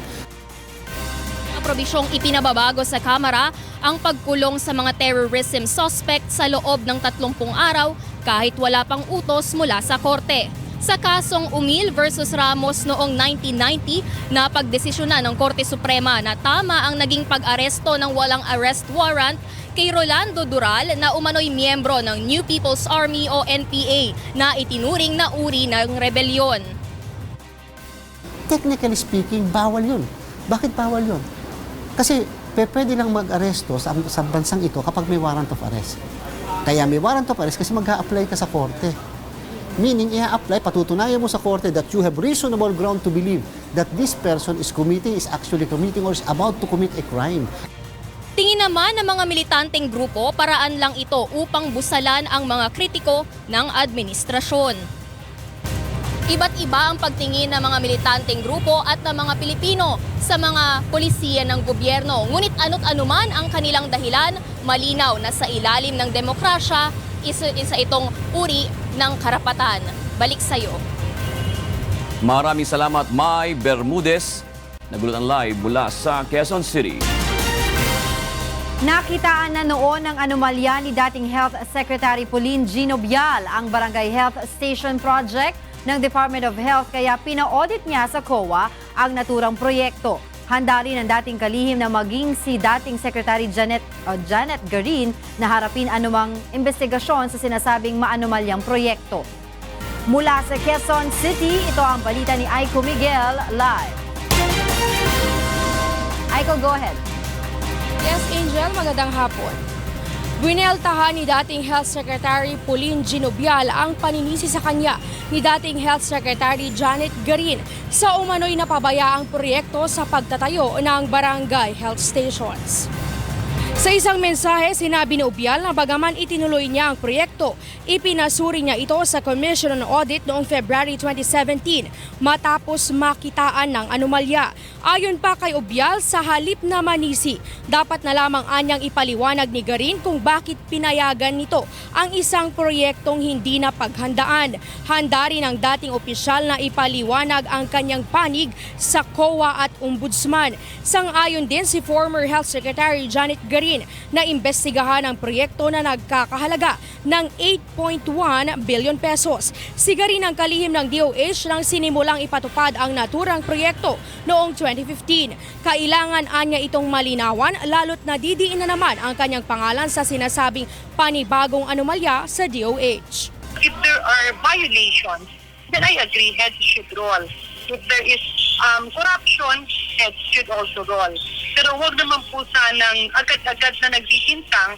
Probisyong ipinababago sa Kamara ang pagkulong sa mga terrorism suspect sa loob ng 30 araw kahit wala pang utos mula sa korte. Sa kasong Umil versus Ramos noong 1990, napagdesisyonan ng Korte Suprema na tama ang naging pag-aresto ng walang arrest warrant kay Rolando Dural na umano'y miyembro ng New People's Army o NPA na itinuring na uri ng rebelyon. Technically speaking, bawal yun. Bakit bawal yun? Kasi pwede lang mag-aresto sa bansang ito kapag may warrant of arrest. Kaya may warrant of arrest kasi mag-a-apply ka sa korte. Meaning, i-apply, patutunayan mo sa korte that you have reasonable ground to believe that this person is actually committing or is about to commit a crime. Tingin naman ng mga militanteng grupo, paraan lang ito upang busalan ang mga kritiko ng administrasyon. Iba't iba ang pagtingin ng mga militanteng grupo at ng mga Pilipino sa mga polisiya ng gobyerno. Ngunit ano't anuman ang kanilang dahilan, malinaw na sa ilalim ng demokrasya, isa itong uri ng karapatan. Balik sa'yo. Maraming salamat, Mai Bermudez. Nagulat ang live mula sa Quezon City. Nakitaan na noon ng anomalya ni dating Health Secretary Pauline Ginobial ang Barangay Health Station Project ng Department of Health kaya pina-audit niya sa COA ang naturang proyekto. Handa rin ang dating kalihim na maging si dating Secretary Janet Garin na harapin anumang investigasyon sa sinasabing maanomalyang proyekto. Mula sa Quezon City, ito ang balita ni Aiko Miguel live. Aiko, go ahead. Yes, Angel, magandang hapon. Wineltahan ni dating Health Secretary Pauline Ginobial ang paninisi sa kanya ni dating Health Secretary Janet Garin sa umano'y napabayaang proyekto sa pagtatayo ng barangay health stations. Sa isang mensahe, sinabi ni Ubial na bagaman itinuloy niya ang proyekto, ipinasuri niya ito sa Commission on Audit noong February 2017 matapos makitaan ng anomalya. Ayon pa kay Ubial, sa halip na manisi, dapat na lamang anyang ipaliwanag ni Garin kung bakit pinayagan nito ang isang proyektong hindi na paghandaan. Handa rin ang dating opisyal na ipaliwanag ang kanyang panig sa COA at Ombudsman. Sang-ayon din si former Health Secretary Janet Garin na imbestigahan ang proyekto na nagkakahalaga ng 8.1 billion pesos. Si Garin ang kalihim ng DOH nang sinimulang ipatupad ang naturang proyekto noong 2015. Kailangan anya itong malinawan lalo't nadidiin na naman ang kanyang pangalan sa sinasabing panibagong anomalya sa DOH. If there are violations, then I agree, heads should roll. If there is corruption, heads should also roll. Pero huwag naman po sanang agad-agad na nagbibintang.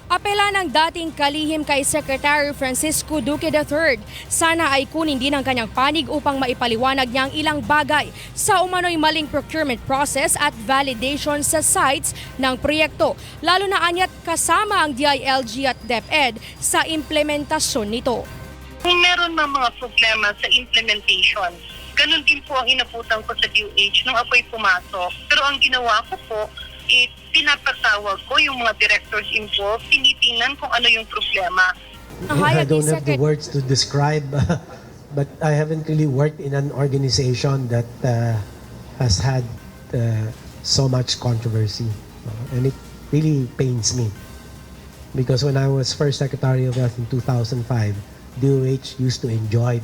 Apela ng dating kalihim kay Secretary Francisco Duque III, sana ay kunin din ang kanyang panig upang maipaliwanag niya ang ilang bagay sa umano'y maling procurement process at validation sa sites ng proyekto, lalo na anyat kasama ang DILG at DepEd sa implementasyon nito. Kung meron mga problema sa implementation, ganun din po ang inaputan ko sa DOH nung ako'y pumasok. Pero ang ginawa ko po, pinapatawag ko yung mga directors involved, tinitingnan kung ano yung problema. I don't have the words to describe, but I haven't really worked in an organization that has had so much controversy. And it really pains me. Because when I was first Secretary of Health in 2005, DOH used to enjoy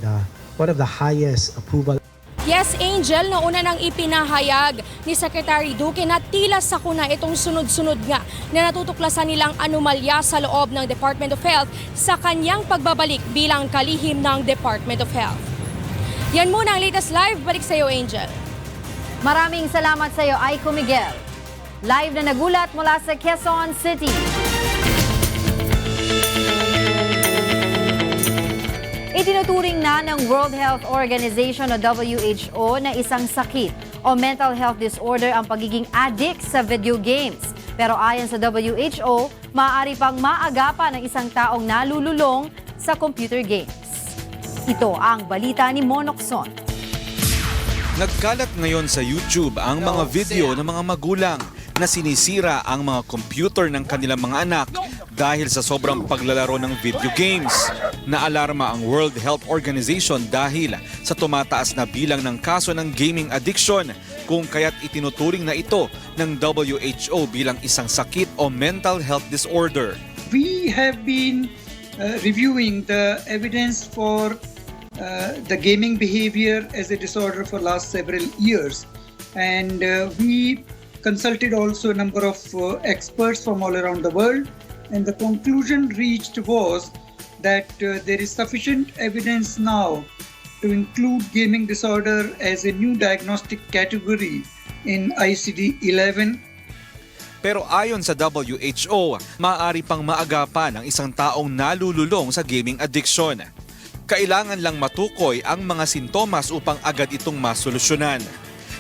one of the highest approval. Yes, Angel, nauna nang ipinahayag ni Secretary Duque na tila sakuna itong sunod-sunod nga na natutuklasan nilang anomalya sa loob ng Department of Health sa kanyang pagbabalik bilang kalihim ng Department of Health. Yan muna ang latest live. Balik sa iyo, Angel. Maraming salamat sa iyo, Aiko Miguel. Live na nagulat mula sa Quezon City. Itinuturing na ng World Health Organization o WHO na isang sakit o mental health disorder ang pagiging addict sa video games. Pero ayon sa WHO, maaari pang maagapan ng isang taong nalululong sa computer games. Ito ang balita ni Monokson. Nagkalat ngayon sa YouTube ang mga video ng mga magulang na sinisira ang mga computer ng kanilang mga anak dahil sa sobrang paglalaro ng video games. Naalarma ang World Health Organization dahil sa tumataas na bilang ng kaso ng gaming addiction, kung kaya't itinuturing na ito ng WHO bilang isang sakit o mental health disorder. We have been reviewing the evidence for the gaming behavior as a disorder for last several years, and we consulted also a number of experts from all around the world, and the conclusion reached was that there is sufficient evidence now to include gaming disorder as a new diagnostic category in ICD-11. Pero ayon sa WHO, maaari pang maagapan ang isang taong nalululong sa gaming addiction. Kailangan lang matukoy ang mga sintomas upang agad itong masolusyonan.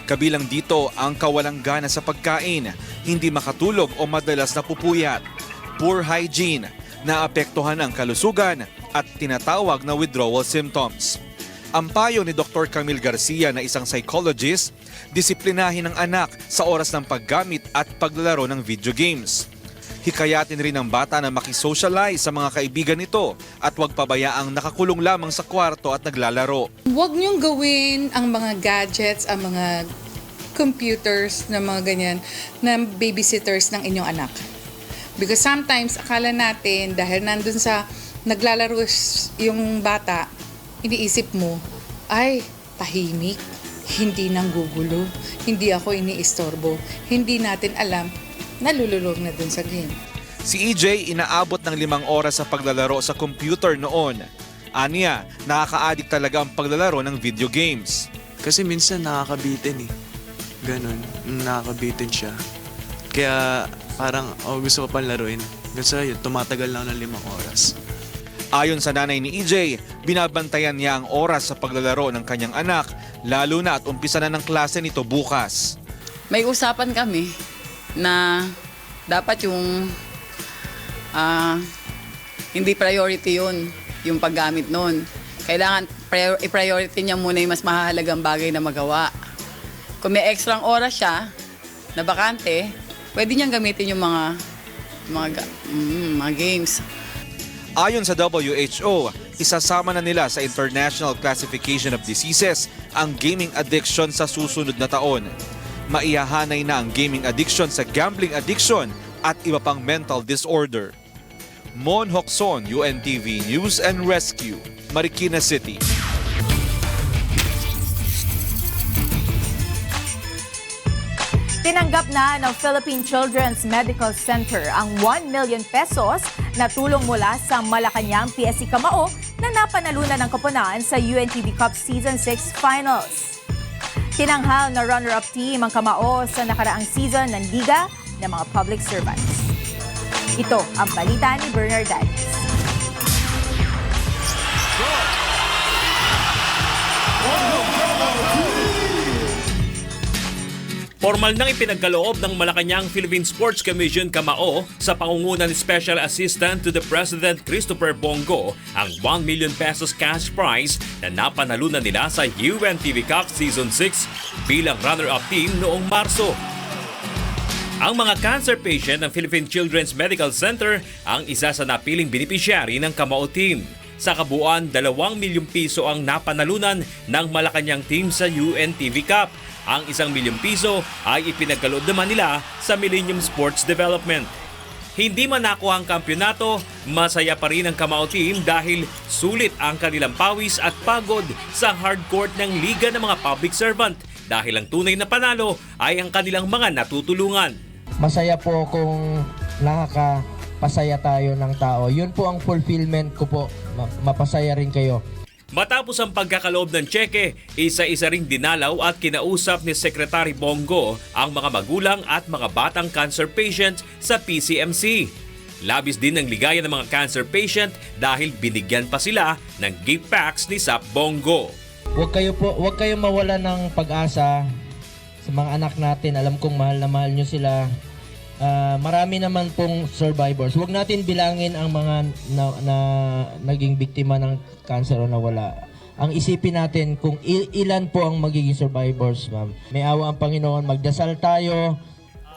Kabilang dito ang kawalang gana sa pagkain, hindi makatulog o madalas na pupuyat, poor hygiene, naapektuhan ang kalusugan at tinatawag na withdrawal symptoms. Ang payo ni Dr. Camille Garcia na isang psychologist, disiplinahin ang anak sa oras ng paggamit at paglalaro ng video games. Hikayatin rin ang bata na makisocialize sa mga kaibigan nito at huwag pabayaang nakakulong lamang sa kwarto at naglalaro. Huwag niyong gawin ang mga gadgets, ang mga computers na mga ganyan na babysitters ng inyong anak. Because sometimes akala natin dahil nandun sa naglalaro yung bata, iniisip mo, ay tahimik, hindi nanggugulo, hindi ako iniistorbo, hindi natin alam, nalululong na dun sa game. Si EJ inaabot ng 5 oras sa paglalaro sa computer noon. Aniya, nakaka-addict talaga ang paglalaro ng video games. Kasi minsan nakakabitin eh. Ganon, nakakabitin siya. Kaya parang gusto ko pang laruin. Kasi yun, tumatagal lang ng 5 oras. Ayon sa nanay ni EJ, binabantayan niya ang oras sa paglalaro ng kanyang anak, lalo na at umpisa na ng klase nito bukas. May usapan kami na dapat yung hindi priority yun, yung paggamit nun. Kailangan i-priority niya muna yung mas mahalagang bagay na magawa. Kung may extra oras siya na bakante, pwede niyang gamitin yung mga games. Ayon sa WHO, isasama na nila sa International Classification of Diseases ang gaming addiction sa susunod na taon. Maihahanay na ang gaming addiction sa gambling addiction at iba pang mental disorder. Mon Hokson, UNTV News and Rescue, Marikina City. Tinanggap na ng Philippine Children's Medical Center ang 1 million pesos na tulong mula sa Malacanang PSC Camao na napanalunan ng koponan sa UNTV Cup Season 6 Finals. Tinanghal na runner-up team ang Camao sa nakaraang season ng Liga ng mga Public Servants. Ito ang balita ni Bernard Danis. Formal nang ipinagkaloob ng Malacanang Philippine Sports Commission Camao sa pangunguna ni Special Assistant to the President Christopher Bongo ang 1 million pesos cash prize na napanalunan nila sa UNTV Cup Season 6 bilang runner-up team noong Marso. Ang mga cancer patient ng Philippine Children's Medical Center ang isa sa napiling beneficiary ng Kamao Team. Sa kabuuan, 2 milyong piso ang napanalunan ng Malacanang team sa UNTV Cup. Ang 1 milyong piso ay ipinagkaloob naman nila sa Millennium Sports Development. Hindi man nakuha ang kampyonato, masaya pa rin ang Kamao Team dahil sulit ang kanilang pawis at pagod sa hard court ng Liga ng mga Public Servant dahil ang tunay na panalo ay ang kanilang mga natutulungan. Masaya po kung nakakapasaya tayo ng tao. Yun po ang fulfillment ko po, mapasaya rin kayo. Matapos ang pagkakaloob ng tseke, isa-isa ring dinalaw at kinausap ni Secretary Bongo ang mga magulang at mga batang cancer patients sa PCMC. Labis din ang ligaya ng mga cancer patient dahil binigyan pa sila ng gift packs ni Sap Bongo. Huwag kayo mawala ng pag-asa sa mga anak natin. Alam kong mahal na mahal nyo sila. Marami naman pong survivors. Huwag natin bilangin ang mga na naging biktima ng cancer o nawala. Ang isipin natin kung ilan po ang magiging survivors, ma'am. May awa ang Panginoon. Magdasal tayo.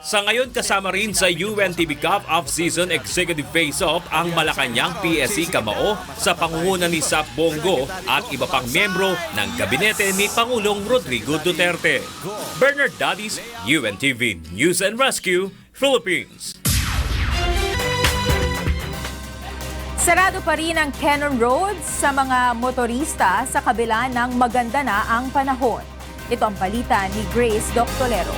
Sa ngayon, kasama rin sa UNTV Cup Off-Season Executive Face-Off ang Malacanang PSC Kamao sa pangunguna ni Sap Bongo at iba pang miyembro ng gabinete ni Pangulong Rodrigo Duterte. Bernard Dadis, UNTV News and Rescue, Philippines. Sarado pa rin ang Cannon Road sa mga motorista sa kabila ng maganda na ang panahon. Ito ang balita ni Grace Doctolero.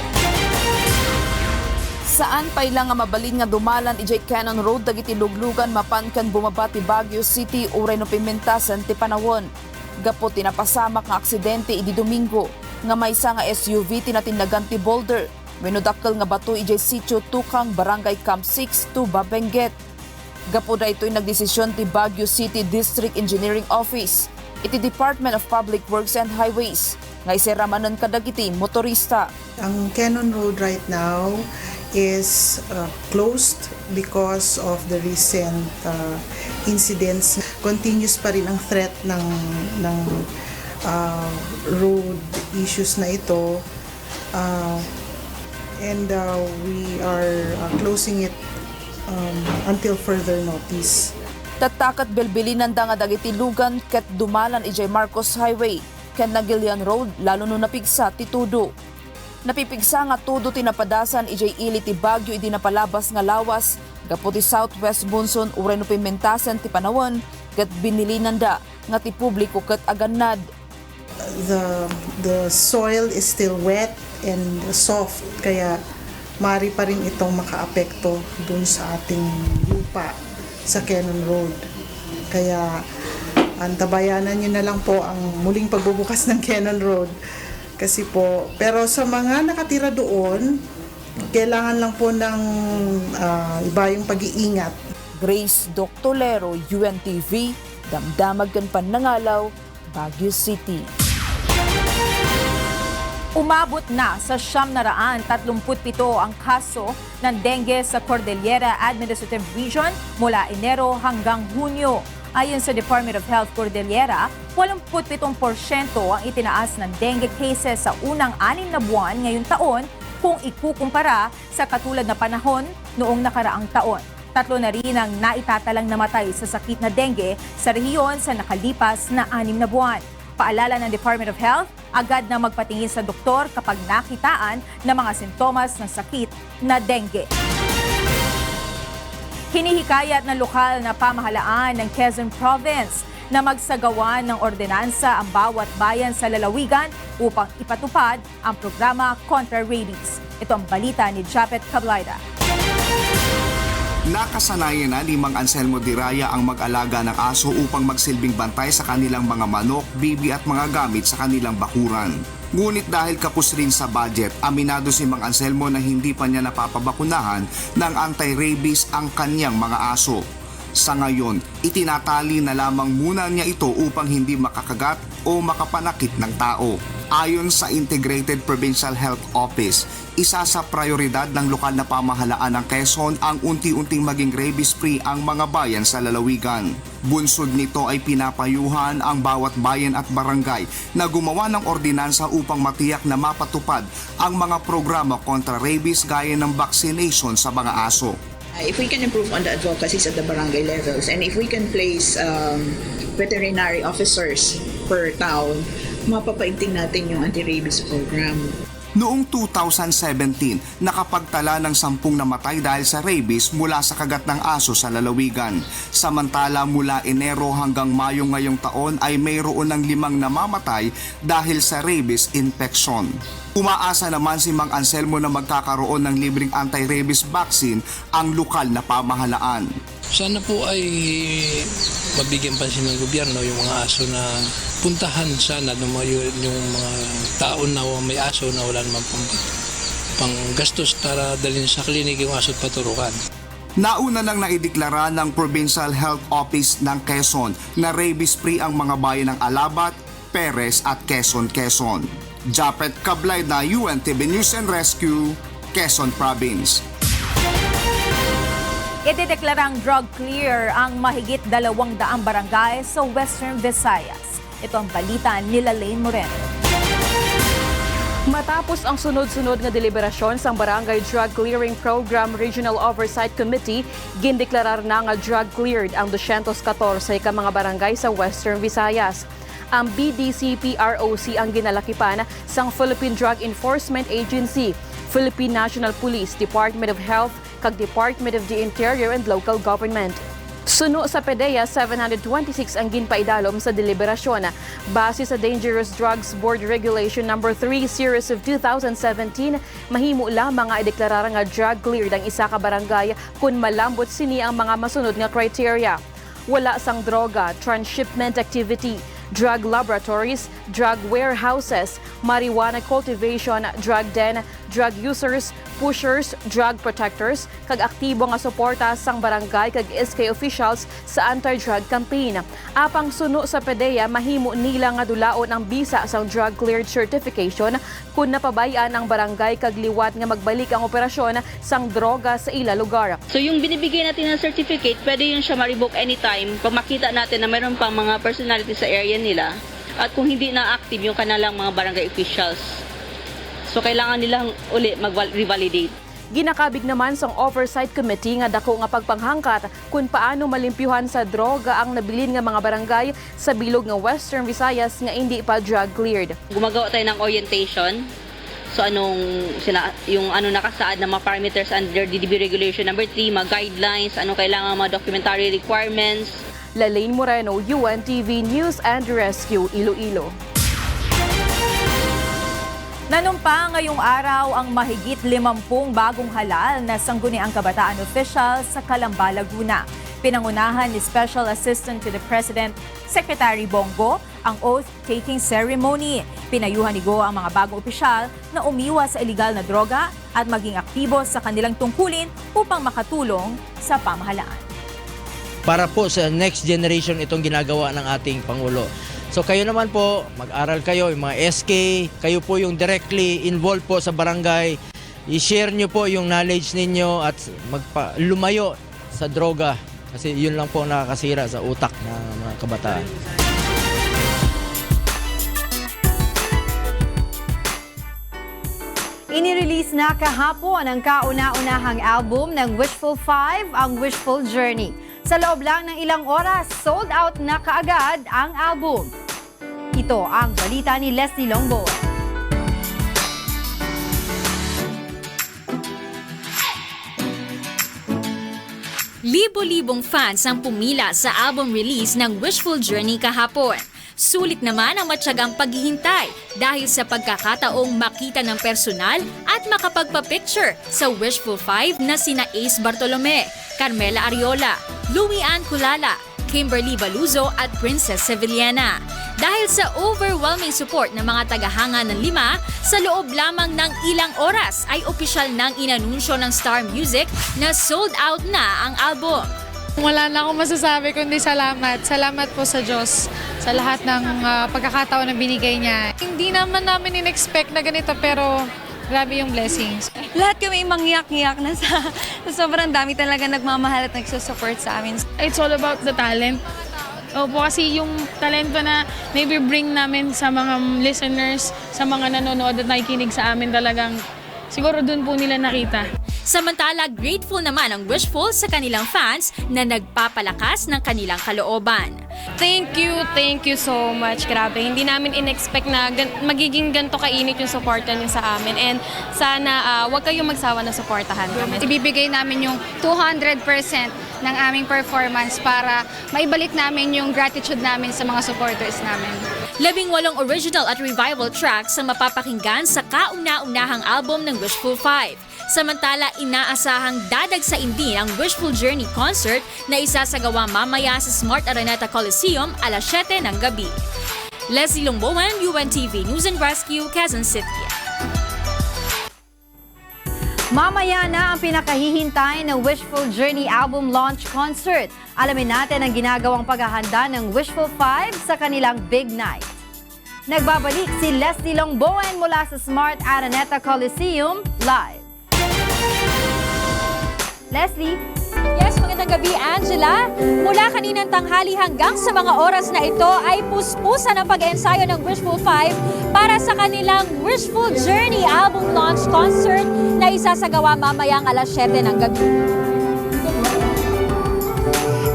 Saan pa ilang nga mabalin nga dumalan ijay Cannon Road dagiti luglugan mapankan bumabati Baguio City uray no pimentasan ti panawon. Gapot tinapasamak nga aksidente idi Domingo nga maysa nga SUV tinatindagan ti boulder. Wenno dakkel nga bato ijay sitio Tukang Barangay Camp 6 Tuba Benguet. Gapod na ito'y nagdesisyon ti Baguio City District Engineering Office iti Department of Public Works and Highways nga isiramanan kadagiti motorista. Ang Cannon Road right now is closed because of the recent incidents. Continuous pa rin ang threat ng road issues na ito, and we are closing it until further notice. Tatakat belbilinan da nga dagiti lugan ket dumalan ijay Marcos Highway ken Nagilian Road lalo no napigsa ti tudo. Napipigsa nga tudo tinapadasan ijay ili ti Baguio idi napalabas nga lawas gapo ti Southwest Monsoon uray no pimentasan ti panawon ket binilinan da nga ti publiko ket agannad. The soil is still wet and soft kaya mari pa rin itong makaapekto dun sa ating lupa sa Cannon Road. Kaya antabayanan nyo na lang po ang muling pagbubukas ng Cannon Road. Kasi po, pero sa mga nakatira doon, kailangan lang po ng iba yung pag-iingat. Grace Doctolero, UNTV, Damdamag kan Panangalaw, Baguio City. Umabot na sa 937 ang kaso ng dengue sa Cordillera Administrative Region mula Enero hanggang Hunyo. Ayon sa Department of Health Cordillera, 87% ang itinaas ng dengue cases sa unang 6 na buwan ngayong taon kung ikukumpara sa katulad na panahon noong nakaraang taon. 3 na rin ang naitatalang namatay sa sakit na dengue sa rehiyon sa nakalipas na 6 na buwan. Paalala ng Department of Health, agad na magpatingin sa doktor kapag nakitaan ng mga sintomas ng sakit na dengue. Hinihikayat ng lokal na pamahalaan ng Quezon Province na magsagawa ng ordinansa ang bawat bayan sa lalawigan upang ipatupad ang programa kontra rabies. Ito ang balita ni Japet Cablaida. Nakasanayan na ni Mang Anselmo Diraya ang mag-alaga ng aso upang magsilbing bantay sa kanilang mga manok, bibi at mga gamit sa kanilang bakuran. Ngunit dahil kapos rin sa budget, aminado si Mang Anselmo na hindi pa niya napapabakunahan ng anti-rabies ang kanyang mga aso. Sa ngayon, itinatali na lamang muna niya ito upang hindi makakagat o makapanakit ng tao. Ayon sa Integrated Provincial Health Office, isa sa prioridad ng lokal na pamahalaan ng Quezon ang unti-unting maging rabies-free ang mga bayan sa lalawigan. Bunsod nito ay pinapayuhan ang bawat bayan at barangay na gumawa ng ordinansa upang matiyak na mapatupad ang mga programa kontra rabies gaya ng vaccination sa mga aso. If we can improve on the advocacies at the barangay levels and if we can place veterinary officers per town, mapapaigting natin yung anti-rabies program. Noong 2017, nakapagtala ng 10 namatay dahil sa rabies mula sa kagat ng aso sa lalawigan. Samantala mula Enero hanggang Mayo ngayong taon ay mayroon ng 5 namamatay dahil sa rabies infection. Umaasa naman si Mang Anselmo na magkakaroon ng libreng anti-rabies vaccine ang lokal na pamahalaan. Sana po ay mabigyan pansin ng gobyerno yung mga aso na puntahan sana yung mga tao na may aso na wala naman panggastos para dalhin sa klinik yung aso at paturukan. Nauna nang naideklara ng Provincial Health Office ng Quezon na rabies-free ang mga bayan ng Alabat, Perez at Quezon. Japet Kablay na UNTV News and Rescue, Quezon Province. Idedeklarang drug clear ang mahigit 200 barangay sa Western Visayas. Ito ang balita nila Lane Moreno. Matapos ang sunod-sunod nga deliberasyon sa Barangay Drug Clearing Program Regional Oversight Committee, gindeklarar na nga drug cleared ang 214 ka mga barangay sa Western Visayas. Ang BDCP-ROC ang ginalakipan sang Philippine Drug Enforcement Agency, Philippine National Police, Department of Health, kag Department of the Interior and Local Government. Suno sa PDEA, 726 ang ginpaidalom sa deliberasyon. Base sa Dangerous Drugs Board Regulation No. 3 Series of 2017, mahimo lamang nga ideklarar nga drug cleared ang isa ka barangay kung malambot sini ang mga masunod nga criteria. Wala sang droga, transshipment activity, drug laboratories, drug warehouses, marijuana cultivation, drug den, drug users, pushers, drug protectors, kag aktibo nga suporta sang barangay kag SK officials sa anti-drug campaign. Apang suno sa PDEA, mahimo nila nga dulaon ang bisa sang drug cleared certification kung napabayan ang barangay kag liwat nga magbalik ang operasyon sang droga sa ila lugar. So yung binibigay natin ng certificate, pwede yun siya ma-revoke anytime pag makita natin na mayroon pang mga personality sa area nila at kung hindi na active yung kanilang mga barangay officials. So kailangan nilang uli mag-revalidate. Ginakabig naman sa Oversight Committee nga dako nga pagpanghangkat kung paano malimpyuhan sa droga ang nabilin nga mga barangay sa bilog nga Western Visayas nga hindi pa drug cleared. Gumagawa tayo ng orientation. So yung nakasaad na mga parameters under DDB Regulation No. 3, mga guidelines, kailangan mga documentary requirements. Lane Moreno, UNTV News and Rescue, Iloilo. Nanumpa ngayong araw ang mahigit 50 bagong halal na sangguniang kabataan official sa Calamba, Laguna. Pinangunahan ni Special Assistant to the President, Secretary Bongo, ang oath-taking ceremony. Pinayuhan ni Go ang mga bagong opisyal na umiwas sa iligal na droga at maging aktibo sa kanilang tungkulin upang makatulong sa pamahalaan. Para po sa next generation itong ginagawa ng ating Pangulo. So kayo naman po, mag-aral kayo, yung mga SK, kayo po yung directly involved po sa barangay. I-share nyo po yung knowledge ninyo at lumayo sa droga. Kasi yun lang po nakakasira sa utak ng mga kabataan. Inirelease na kahapon ang kauna-unahang album ng Wishful 5, ang Wishful Journey. Sa loob lang ng ilang oras, sold out na kaagad ang album. Ito ang balita ni Leslie Longbo. Libo-libong fans ang pumila sa album release ng Wishful Journey kahapon. Sulit naman ang matyagang paghihintay dahil sa pagkakataong makita ng personal at makapagpa-picture sa Wishful 5 na sina Ace Bartolome, Carmela Ariola, Louie Ann Culala, Kimberly Baluzo at Princess Sevillana. Dahil sa overwhelming support ng mga tagahanga ng 5, sa loob lamang ng ilang oras ay opisyal nang inanunsyo ng Star Music na sold out na ang album. Wala na akong masasabi kundi salamat. Salamat po sa Diyos sa lahat ng pagkakataon na binigay niya. Hindi naman namin in-expect na ganito pero grabe yung blessings. Lahat kami mangyak-ngyak na sa sobrang dami talaga nagmamahal at nagsusupport sa amin. It's all about the talent. Opo, kasi yung talento na bring namin sa mga listeners, sa mga nanonood at nakikinig sa amin talagang siguro doon po nila nakita. Samantala, grateful naman ang Wishful sa kanilang fans na nagpapalakas ng kanilang kalooban. Thank you so much. Grabe, hindi namin in-expect na magiging ganito kainit yung suporta niyo sa amin. And sana wag kayong magsawa na suportahan kami. Ibibigay namin yung 200% ng aming performance para maibalik namin yung gratitude namin sa mga supporters namin. 18 original at revival tracks ang mapapakinggan sa kauna-unahang album ng Wishful 5. Samantala, inaasahang dadagsain din ang Wishful Journey concert na isasagawa mamaya sa Smart Araneta Coliseum alas 7 ng gabi. Leslie Longboan, UNTV News and Rescue, Quezon City. Mamaya na ang pinakahihintay ng Wishful Journey album launch concert. Alamin natin ang ginagawang paghahanda ng Wishful 5 sa kanilang big night. Nagbabalik si Leslie Longboan mula sa Smart Araneta Coliseum live. Leslie? Yes, magandang gabi, Angela. Mula kaninang tanghali hanggang sa mga oras na ito ay puspusan ang pag-ensayo ng Wishful 5 para sa kanilang Wishful Journey album launch concert na isasagawa mamayang alas 7 ng gabi.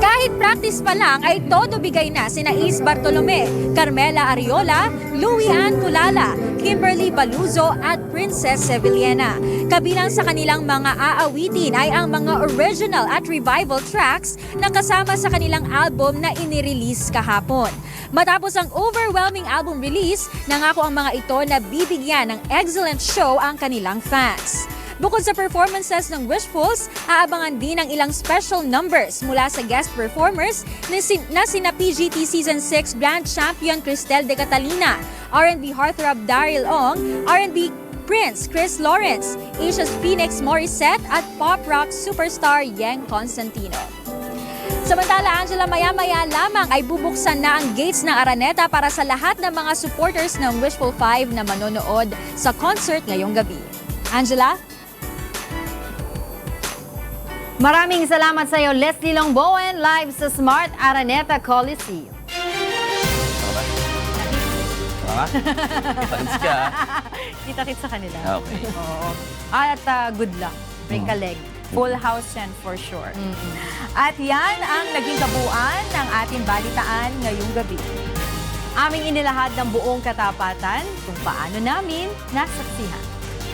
Kahit practice pa lang ay todo bigay na sina Is Bartolome, Carmela Ariola, Louie Ann Tulala, Kimberly Baluzo at Princess Sevillena. Kabilang sa kanilang mga aawitin ay ang mga original at revival tracks na kasama sa kanilang album na inirelease kahapon. Matapos ang overwhelming album release, nangako ang mga ito na bibigyan ng excellent show ang kanilang fans. Bukod sa performances ng Wishfuls, aabangan din ang ilang special numbers mula sa guest performers na sina PGT Season 6 Grand Champion Cristel de Catalina, R&B heartthrob Daryl Ong, R&B Prince Chris Lawrence, Asia's Phoenix Morissette at pop rock superstar Yeng Constantino. Samantala, Angela, maya-maya lamang ay bubuksan na ang gates ng Araneta para sa lahat ng mga supporters ng Wishful 5 na manonood sa concert ngayong gabi. Angela? Maraming salamat sa iyo, Leslie Longboan, live sa Smart Araneta Coliseum. Kita-kits ka. Kita-kits sa kanila. Okay. Oo. At good luck. Break a leg. Full house yan for sure. At yan ang naging kabuuan ng ating balitaan ngayong gabi. Aming inilahad ng buong katapatan kung paano namin nasaksihan.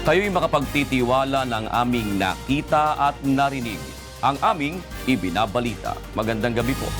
Kayo'y makapagtitiwala ng aming nakita at narinig. Ang aming ibinabalita. Magandang gabi po.